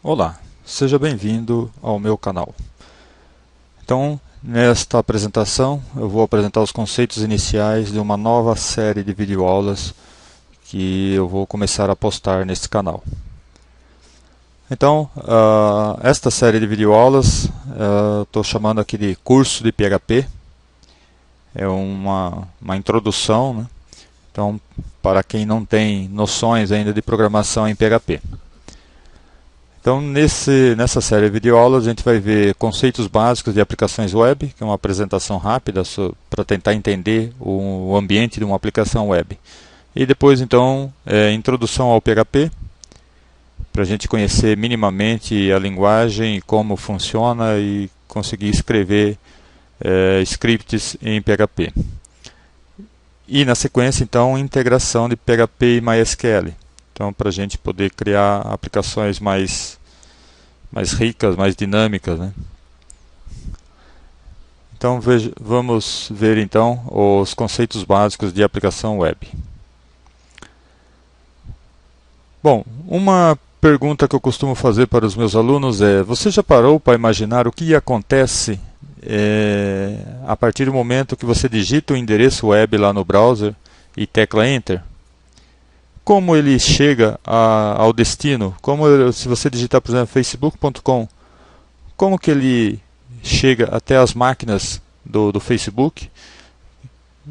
Olá, seja bem-vindo ao meu canal. Então, nesta apresentação, eu vou apresentar os conceitos iniciais de uma nova série de videoaulas que eu vou começar a postar neste canal. Então, esta série de videoaulas, estou chamando aqui de curso de PHP. É uma introdução, né? Então, para quem não tem noções ainda de programação em PHP. Então, nessa série de videoaulas, a gente vai ver conceitos básicos de aplicações web, que é uma apresentação rápida para tentar entender o ambiente de uma aplicação web. E depois, então, introdução ao PHP, para a gente conhecer minimamente a linguagem, como funciona e conseguir escrever scripts em PHP. E na sequência, então, integração de PHP e MySQL. Então, para a gente poder criar aplicações mais ricas, mais dinâmicas, né? Então, vamos ver então os conceitos básicos de aplicação web. Bom, uma pergunta que eu costumo fazer para os meus alunos é: você já parou para imaginar o que acontece a partir do momento que você digita o endereço web lá no browser e tecla Enter? Como ele chega ao destino? Se você digitar, por exemplo, facebook.com, como que ele chega até as máquinas do Facebook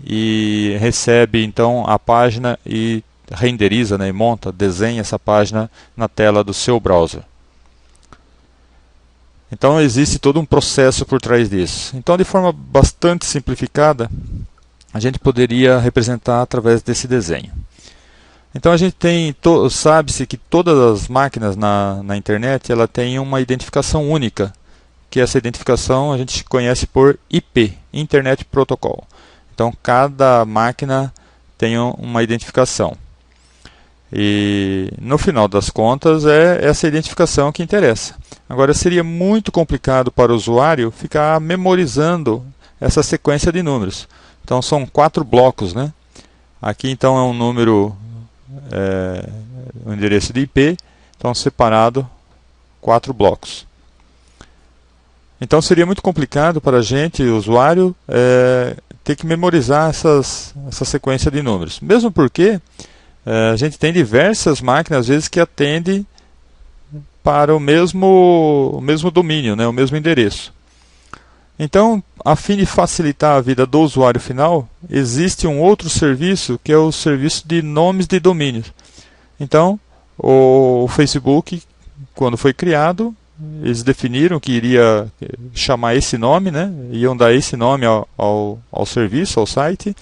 e recebe então a página e renderiza, né, e desenha essa página na tela do seu browser. Então existe todo um processo por trás disso. Então, de forma bastante simplificada, a gente poderia representar através desse desenho. Então a gente sabe-se que todas as máquinas na internet ela tem uma identificação única, que essa identificação a gente conhece por IP, Internet Protocol. Então cada máquina tem uma identificação. E no final das contas é essa identificação que interessa. Agora seria muito complicado para o usuário ficar memorizando essa sequência de números. Então são 4 blocos, né? Aqui então é um número, o endereço de IP, então separado 4 blocos. Então seria muito complicado para a gente, o usuário, ter que memorizar essa sequência de números. Mesmo porque a gente tem diversas máquinas, às vezes, que atendem para o mesmo domínio, né, o mesmo endereço. Então, a fim de facilitar a vida do usuário final, existe um outro serviço, que é o serviço de nomes de domínios. Então, o Facebook, quando foi criado, eles definiram que iria chamar esse nome, né? Iam dar esse nome ao serviço, ao site.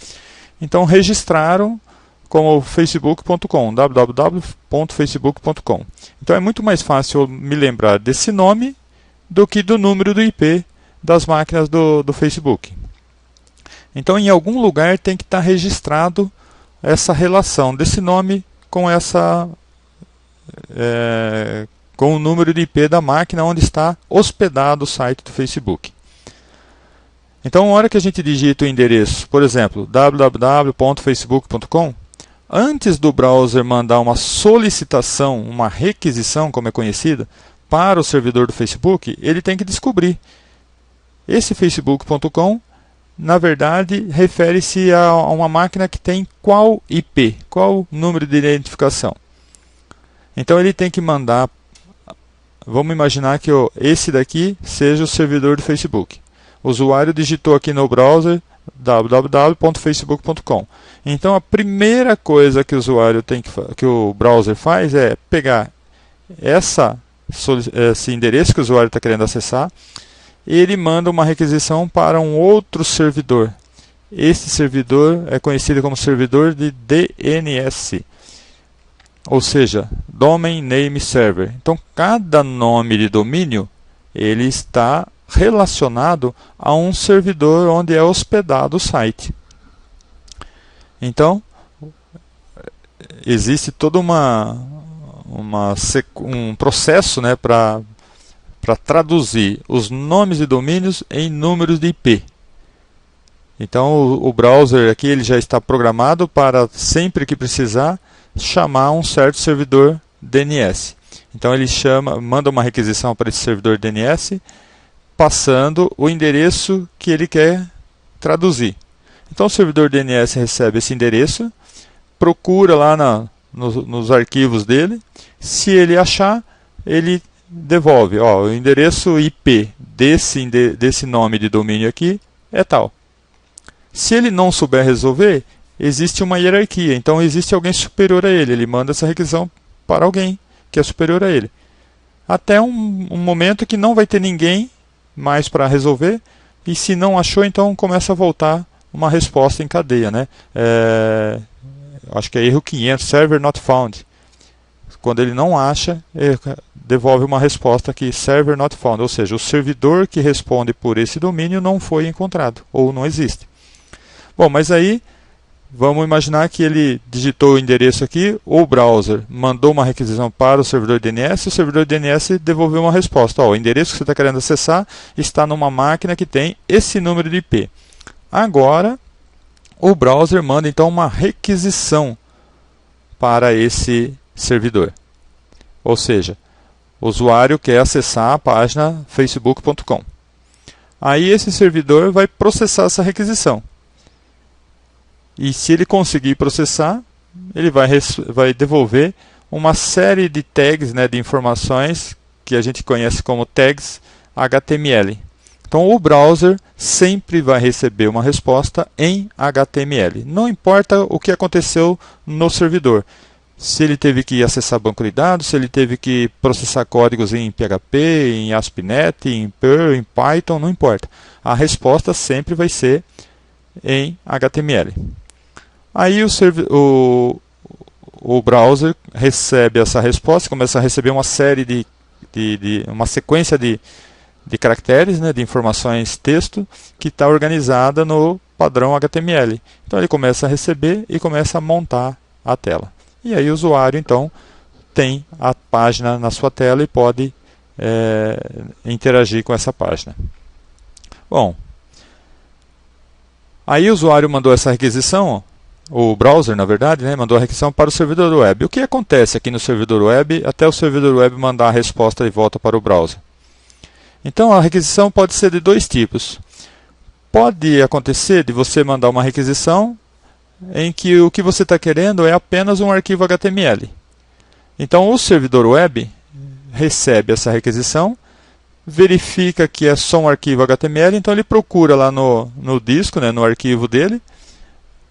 Então, registraram como facebook.com, www.facebook.com. Então, é muito mais fácil me lembrar desse nome do que do número do IP das máquinas do Facebook. Então, em algum lugar tem que estar registrado essa relação desse nome com com o número de IP da máquina onde está hospedado o site do Facebook. Então, na hora que a gente digita o endereço, por exemplo, www.facebook.com, antes do browser mandar uma solicitação, uma requisição, como é conhecida, para o servidor do Facebook, ele tem que descobrir. Esse facebook.com, na verdade, refere-se a uma máquina que tem qual IP, qual número de identificação. Então ele tem que mandar, vamos imaginar que esse daqui seja o servidor do Facebook. O usuário digitou aqui no browser www.facebook.com. Então a primeira coisa que o browser faz é pegar esse endereço que o usuário está querendo acessar, e ele manda uma requisição para um outro servidor. Esse servidor é conhecido como servidor de DNS, ou seja, Domain Name Server. Então cada nome de domínio ele está relacionado a um servidor onde é hospedado o site. Então existe todo um processo, né, para traduzir os nomes de domínios em números de IP. Então o browser aqui ele já está programado para, sempre que precisar, chamar um certo servidor DNS. Então ele manda uma requisição para esse servidor DNS, passando o endereço que ele quer traduzir. Então o servidor DNS recebe esse endereço, procura lá nos arquivos dele, se ele achar, ele devolve, ó, o endereço IP desse nome de domínio aqui é tal. Se ele não souber resolver, existe uma hierarquia, então existe alguém superior a ele, ele manda essa requisição para alguém que é superior a ele. Até um momento que não vai ter ninguém mais para resolver, e se não achou, então começa a voltar uma resposta em cadeia, né? Acho que é erro 500, server not found. Quando ele não acha, ele devolve uma resposta aqui, server not found, ou seja, o servidor que responde por esse domínio não foi encontrado, ou não existe. Bom, mas aí, vamos imaginar que ele digitou o endereço aqui, o browser mandou uma requisição para o servidor DNS, o servidor DNS devolveu uma resposta. Ó, o endereço que você está querendo acessar está numa máquina que tem esse número de IP. Agora, o browser manda então uma requisição para esse servidor. Ou seja, o usuário quer acessar a página facebook.com. Aí esse servidor vai processar essa requisição. E se ele conseguir processar, ele vai devolver uma série de tags, né, de informações que a gente conhece como tags HTML. Então o browser sempre vai receber uma resposta em HTML. Não importa o que aconteceu no servidor. Se ele teve que acessar banco de dados, se ele teve que processar códigos em PHP, em ASP.NET, em Perl, em Python, não importa. A resposta sempre vai ser em HTML. Aí o browser recebe essa resposta, começa a receber uma série uma sequência de caracteres, né, de informações texto, que está organizada no padrão HTML. Então ele começa a receber e começa a montar a tela. E aí o usuário então tem a página na sua tela e pode interagir com essa página. Bom, aí o usuário mandou essa requisição, o browser, na verdade, né, mandou a requisição para o servidor web. O que acontece aqui no servidor web até o servidor web mandar a resposta de volta para o browser? Então a requisição pode ser de dois tipos. Pode acontecer de você mandar uma requisição em que o que você está querendo é apenas um arquivo HTML. Então o servidor web recebe essa requisição, verifica que é só um arquivo HTML, então ele procura lá no disco, né, no arquivo dele,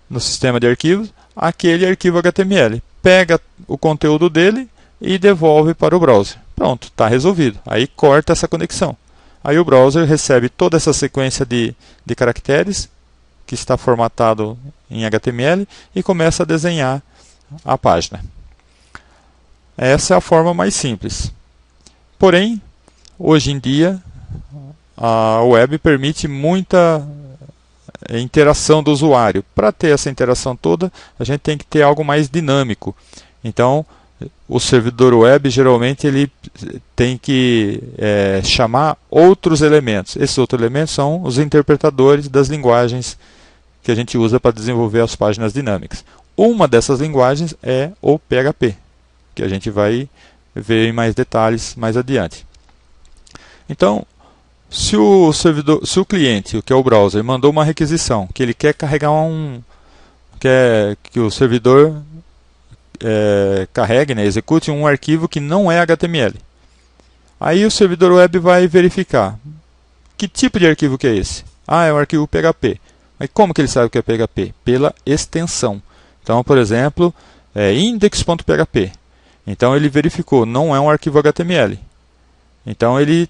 no sistema de arquivos, aquele arquivo HTML. Pega o conteúdo dele e devolve para o browser. Pronto, está resolvido. Aí corta essa conexão. Aí o browser recebe toda essa sequência de caracteres que está formatado em HTML e começa a desenhar a página. Essa é a forma mais simples. Porém, hoje em dia, a web permite muita interação do usuário. Para ter essa interação toda, a gente tem que ter algo mais dinâmico. Então, o servidor web geralmente ele tem que chamar outros elementos. Esses outros elementos são os interpretadores das linguagens que a gente usa para desenvolver as páginas dinâmicas. Uma dessas linguagens é o PHP, que a gente vai ver em mais detalhes mais adiante. Então, se o cliente, que é o browser, mandou uma requisição, que ele quer carregar quer que o servidor carregue, né, execute um arquivo que não é HTML. Aí o servidor web vai verificar que tipo de arquivo que é esse. Ah, é um arquivo PHP. Mas como que ele sabe que é PHP? Pela extensão. Então, por exemplo, index.php. Então ele verificou, não é um arquivo HTML. Então ele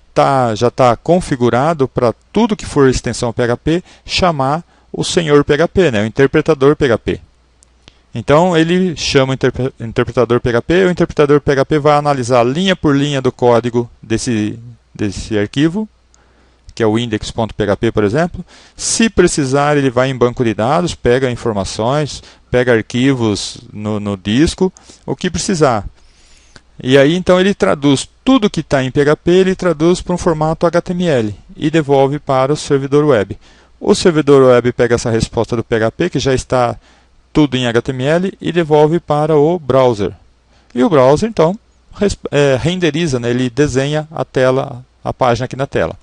já está configurado para tudo que for extensão PHP chamar o senhor PHP, né, o interpretador PHP. Então ele chama o interpretador PHP, o interpretador PHP vai analisar linha por linha do código desse arquivo, que é o index.php, por exemplo. Se precisar, ele vai em banco de dados, pega informações, pega arquivos no disco, o que precisar. E aí então ele traduz tudo que está em PHP, ele traduz para um formato HTML e devolve para o servidor web. O servidor web pega essa resposta do PHP, que já está tudo em HTML, e devolve para o browser. E o browser então renderiza, né? Ele desenha a página aqui na tela.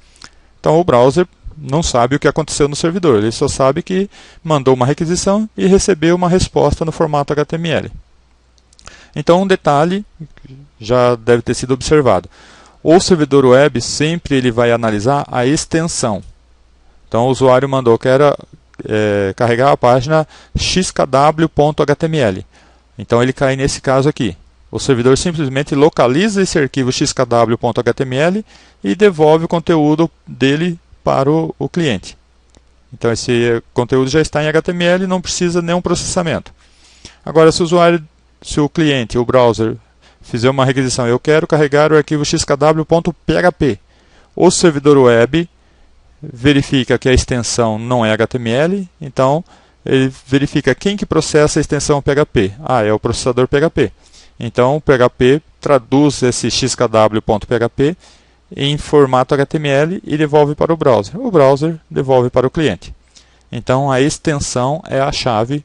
Então o browser não sabe o que aconteceu no servidor, ele só sabe que mandou uma requisição e recebeu uma resposta no formato HTML. Então um detalhe já deve ter sido observado. O servidor web sempre ele vai analisar a extensão. Então o usuário mandou que era carregar a página xkw.html. Então ele cai nesse caso aqui. O servidor simplesmente localiza esse arquivo xkw.html e devolve o conteúdo dele para o cliente. Então esse conteúdo já está em HTML e não precisa nenhum processamento. Agora se o cliente, o browser, fizer uma requisição, eu quero carregar o arquivo xkw.php. O servidor web verifica que a extensão não é HTML, então ele verifica quem que processa a extensão PHP. É o processador PHP. Então o PHP traduz esse xkw.php em formato HTML e devolve para o browser. O browser devolve para o cliente. Então a extensão é a chave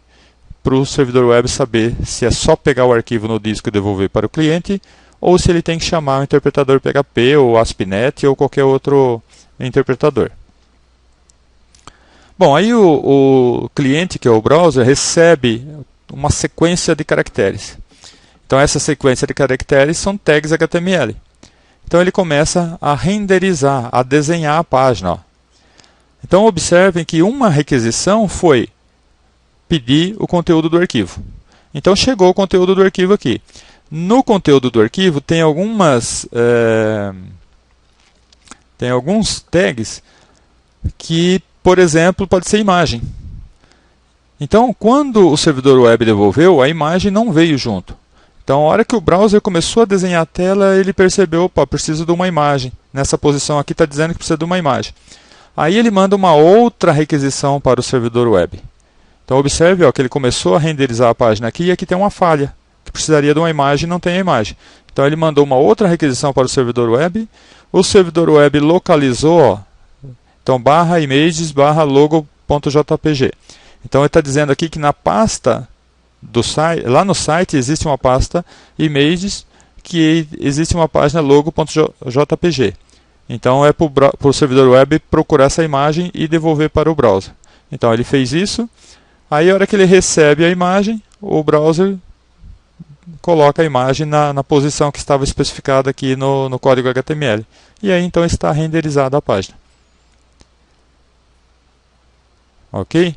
para o servidor web saber se é só pegar o arquivo no disco e devolver para o cliente, ou se ele tem que chamar o interpretador PHP ou ASP.NET ou qualquer outro interpretador. Bom, aí o cliente, que é o browser, recebe uma sequência de caracteres. Então essa sequência de caracteres são tags HTML. Então ele começa a renderizar, a desenhar a página. Então observem que uma requisição foi pedir o conteúdo do arquivo. Então chegou o conteúdo do arquivo aqui. No conteúdo do arquivo tem alguns tags que, por exemplo, pode ser imagem. Então quando o servidor web devolveu, a imagem não veio junto. Então, a hora que o browser começou a desenhar a tela, ele percebeu, opa, preciso de uma imagem. Nessa posição aqui está dizendo que precisa de uma imagem. Aí ele manda uma outra requisição para o servidor web. Então, observe que ele começou a renderizar a página aqui e aqui tem uma falha, que precisaria de uma imagem e não tem a imagem. Então, ele mandou uma outra requisição para o servidor web. O servidor web localizou, então, /images/logo.jpg. Então, ele está dizendo aqui que na pasta do site, lá no site existe uma pasta images, que existe uma página logo.jpg. Então é para o servidor web procurar essa imagem e devolver para o browser. Então ele fez isso. Aí a hora que ele recebe a imagem, o browser coloca a imagem na posição que estava especificada aqui no código HTML. E aí então está renderizada a página. Ok?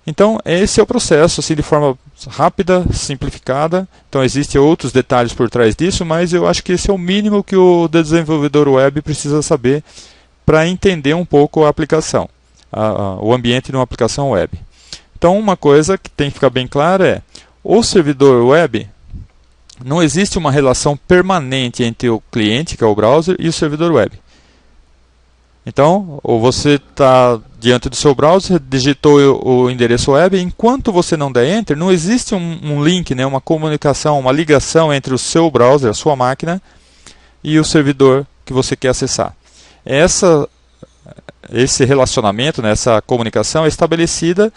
Então, esse é o processo, assim, de forma rápida, simplificada. Então, existem outros detalhes por trás disso, mas eu acho que esse é o mínimo que o desenvolvedor web precisa saber para entender um pouco a aplicação, o ambiente de uma aplicação web. Então, uma coisa que tem que ficar bem clara é, o servidor web, não existe uma relação permanente entre o cliente, que é o browser, e o servidor web. Então, ou você está diante do seu browser, digitou o endereço web, enquanto você não der Enter, não existe um link, né, uma comunicação, uma ligação entre o seu browser, a sua máquina, e o servidor que você quer acessar. Esse relacionamento, né, essa comunicação é estabelecida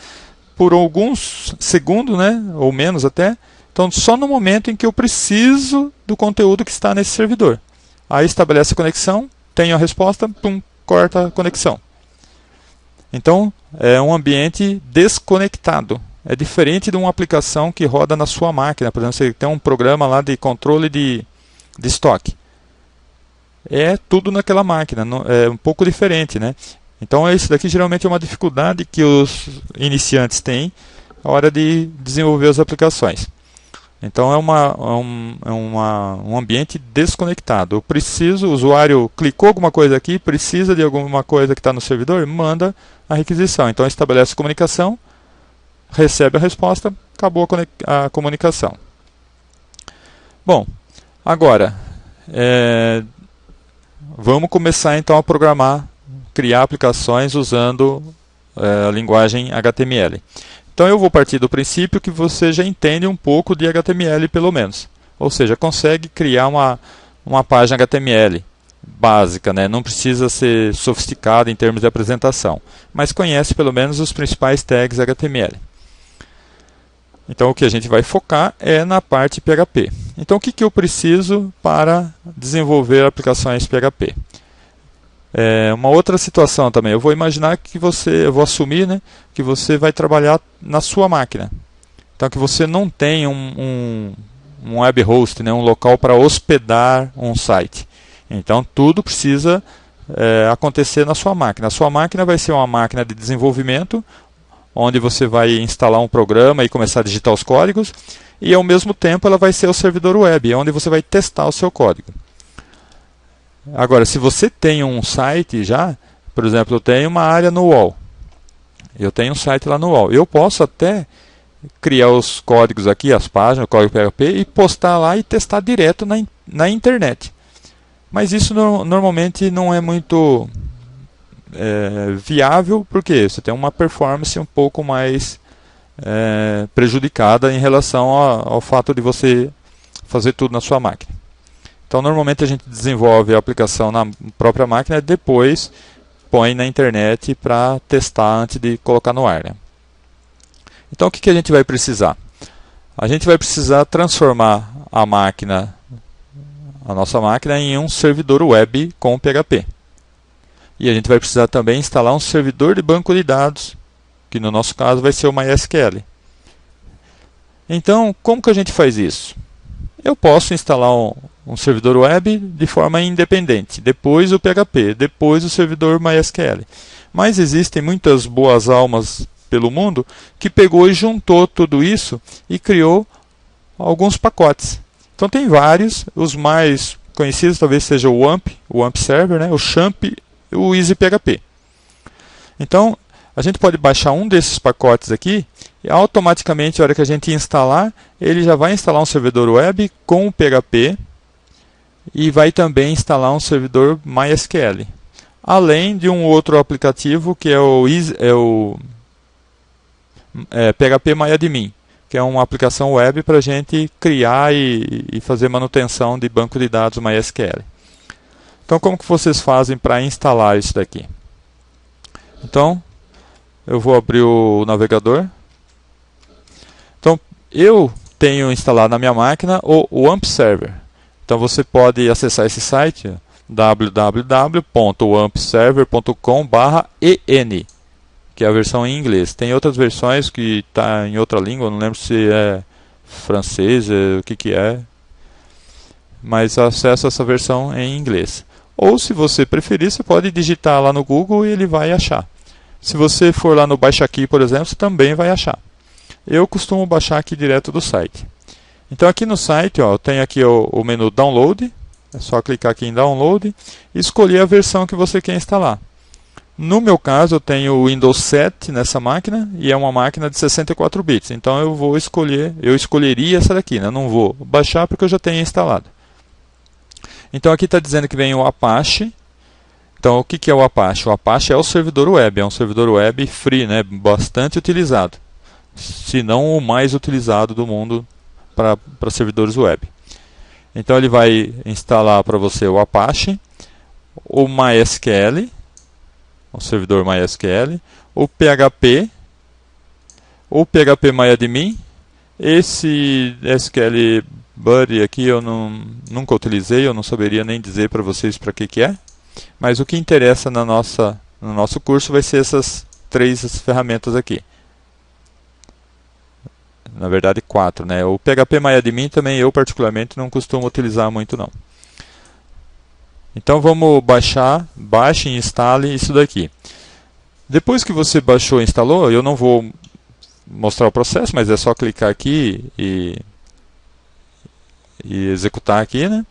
por alguns segundos, né, ou menos até. Então, só no momento em que eu preciso do conteúdo que está nesse servidor. Aí estabelece a conexão, tenho a resposta, pum, corta a conexão. Então, é um ambiente desconectado. É diferente de uma aplicação que roda na sua máquina. Por exemplo, você tem um programa lá de controle de estoque. É tudo naquela máquina. É um pouco diferente, né? Então, isso daqui geralmente é uma dificuldade que os iniciantes têm na hora de desenvolver as aplicações. Então, é um ambiente desconectado. O usuário clicou alguma coisa aqui, precisa de alguma coisa que está no servidor, manda a requisição. Então, estabelece comunicação, recebe a resposta, acabou a comunicação. Bom, agora, vamos começar então a programar, criar aplicações usando a linguagem HTML. Então eu vou partir do princípio que você já entende um pouco de HTML pelo menos. Ou seja, consegue criar uma página HTML básica, né? Não precisa ser sofisticada em termos de apresentação, mas conhece pelo menos os principais tags HTML. Então o que a gente vai focar é na parte PHP. Então o que eu preciso para desenvolver aplicações PHP? Uma outra situação também, eu vou imaginar que eu vou assumir, né, que você vai trabalhar na sua máquina. Então que você não tem um web host, né, um local para hospedar um site. Então tudo precisa acontecer na sua máquina. A sua máquina vai ser uma máquina de desenvolvimento, onde você vai instalar um programa e começar a digitar os códigos, e ao mesmo tempo ela vai ser o servidor web, onde você vai testar o seu código. Agora, se você tem um site já, por exemplo, eu tenho uma área no UOL, eu tenho um site lá no UOL, eu posso até criar os códigos aqui, as páginas, o código PHP, e postar lá e testar direto na internet. Mas isso normalmente não é muito viável, porque você tem uma performance um pouco mais prejudicada em relação ao fato de você fazer tudo na sua máquina. Então normalmente a gente desenvolve a aplicação na própria máquina e depois põe na internet para testar antes de colocar no ar, né? Então o que a gente vai precisar? A gente vai precisar transformar a nossa máquina em um servidor web com PHP. E a gente vai precisar também instalar um servidor de banco de dados, que no nosso caso vai ser o MySQL. Então, como que a gente faz isso? Eu posso instalar um servidor web de forma independente, depois o PHP, depois o servidor MySQL. Mas existem muitas boas almas pelo mundo que pegou e juntou tudo isso e criou alguns pacotes. Então tem vários, os mais conhecidos talvez seja o WAMP Server, né? O Champ e o EasyPHP. Então a gente pode baixar um desses pacotes aqui e automaticamente, na hora que a gente instalar, ele já vai instalar um servidor web com o PHP e vai também instalar um servidor MySQL. Além de um outro aplicativo que é o PHPMyAdmin, que é uma aplicação web para a gente criar e fazer manutenção de banco de dados MySQL. Então como que vocês fazem para instalar isso daqui? Então eu vou abrir o navegador. Então eu tenho instalado na minha máquina o WAMP Server. Então você pode acessar esse site www.wampserver.com/en, que é a versão em inglês. Tem outras versões que está em outra língua, não lembro se é francês, o que é, mas acesso essa versão em inglês. Ou se você preferir, você pode digitar lá no Google e ele vai achar. Se você for lá no Baixa Aqui, por exemplo, você também vai achar. Eu costumo baixar aqui direto do site. Então aqui no site, eu tenho aqui o menu Download. É só clicar aqui em Download e escolher a versão que você quer instalar. No meu caso, eu tenho o Windows 7 nessa máquina e é uma máquina de 64 bits. Então eu escolheria essa daqui, né? Eu não vou baixar porque eu já tenho instalado. Então aqui está dizendo que vem o Apache. Então o que é o Apache? O Apache é o servidor web, é um servidor web free, né? Bastante utilizado, se não o mais utilizado do mundo para servidores web. Então ele vai instalar para você o Apache, o MySQL, o servidor MySQL, o PHP, o PHPMyAdmin. Esse SQL Buddy aqui eu nunca utilizei, eu não saberia nem dizer para vocês para que é. Mas o que interessa no nosso curso vai ser essas três ferramentas aqui. Na verdade 4, né? O PHPMyAdmin também eu particularmente não costumo utilizar muito não. Então vamos baixe e instale isso daqui. Depois que você baixou e instalou, eu não vou mostrar o processo, mas é só clicar aqui e executar aqui, né?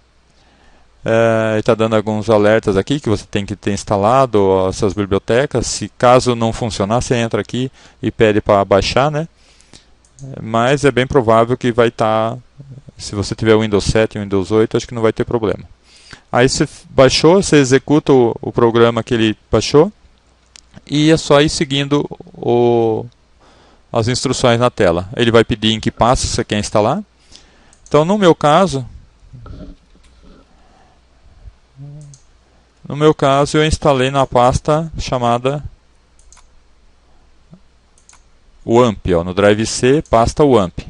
Está dando alguns alertas aqui que você tem que ter instalado essas bibliotecas. Se caso não funcionar, você entra aqui e pede para baixar, né? Mas é bem provável que vai estar, se você tiver o Windows 7 e o Windows 8, acho que não vai ter problema. Aí você baixou, você executa o programa que ele baixou e é só ir seguindo as instruções na tela. Ele vai pedir em que passo você quer instalar. Então no meu caso eu instalei na pasta chamada WAMP, no Drive C, pasta WAMP.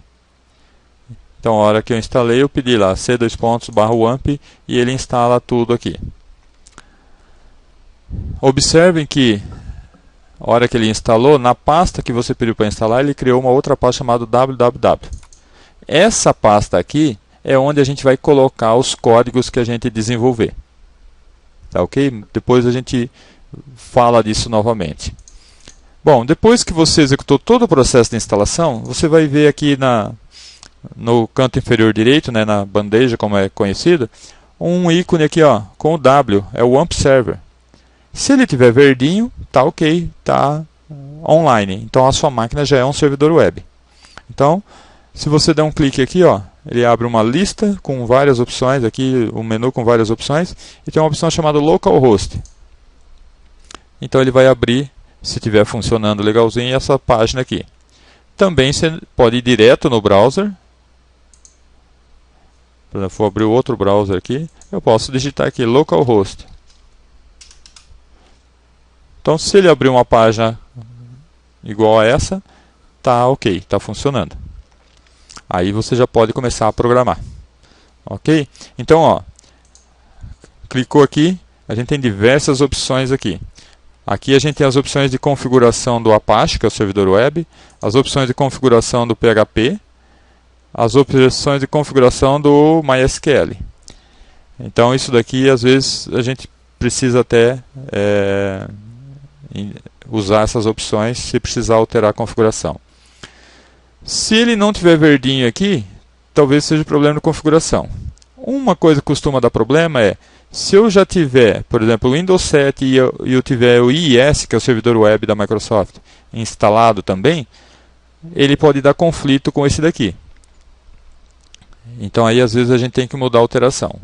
Então, a hora que eu instalei, eu pedi lá c:\wamp e ele instala tudo aqui. Observem que, a hora que ele instalou, na pasta que você pediu para instalar, ele criou uma outra pasta chamada www. Essa pasta aqui é onde a gente vai colocar os códigos que a gente desenvolver. Tá ok? Depois a gente fala disso novamente. Bom, depois que você executou todo o processo de instalação, você vai ver aqui no canto inferior direito, né, na bandeja como é conhecido, um ícone aqui ó, com o W, é o WAMP Server. Se ele tiver verdinho, tá ok, tá online. Então a sua máquina já é um servidor web. Então, se você der um clique aqui, ó, ele abre uma lista com várias opções, aqui um menu com várias opções, e tem uma opção chamada Localhost. Então ele vai abrir, se estiver funcionando legalzinho, essa página aqui. Também você pode ir direto no browser. Por exemplo, vou abrir outro browser aqui, eu posso digitar aqui localhost. Então, se ele abrir uma página igual a essa, tá ok, tá funcionando. Aí você já pode começar a programar. Ok? Então, ó, clicou aqui, a gente tem diversas opções aqui. Aqui a gente tem as opções de configuração do Apache, que é o servidor web, as opções de configuração do PHP, as opções de configuração do MySQL. Então isso daqui, às vezes, a gente precisa até usar essas opções se precisar alterar a configuração. Se ele não tiver verdinho aqui, talvez seja problema de configuração. Uma coisa que costuma dar problema é, se eu já tiver, por exemplo, o Windows 7 e eu tiver o IIS, que é o servidor web da Microsoft, instalado também, ele pode dar conflito com esse daqui. Então aí às vezes a gente tem que mudar a alteração.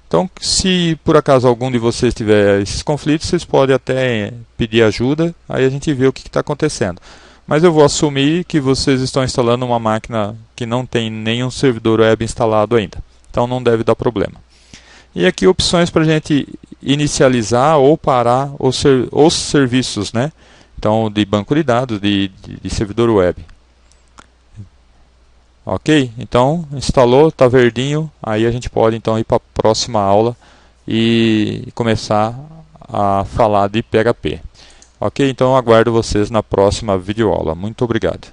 Então, se por acaso algum de vocês tiver esses conflitos, vocês podem até pedir ajuda, aí a gente vê o que está acontecendo. Mas eu vou assumir que vocês estão instalando uma máquina que não tem nenhum servidor web instalado ainda. Então não deve dar problema. E aqui opções para a gente inicializar ou parar os serviços, né? Então, de banco de dados, de servidor web. Ok? Então, instalou, está verdinho, aí a gente pode então ir para a próxima aula e começar a falar de PHP. Ok? Então, eu aguardo vocês na próxima videoaula. Muito obrigado.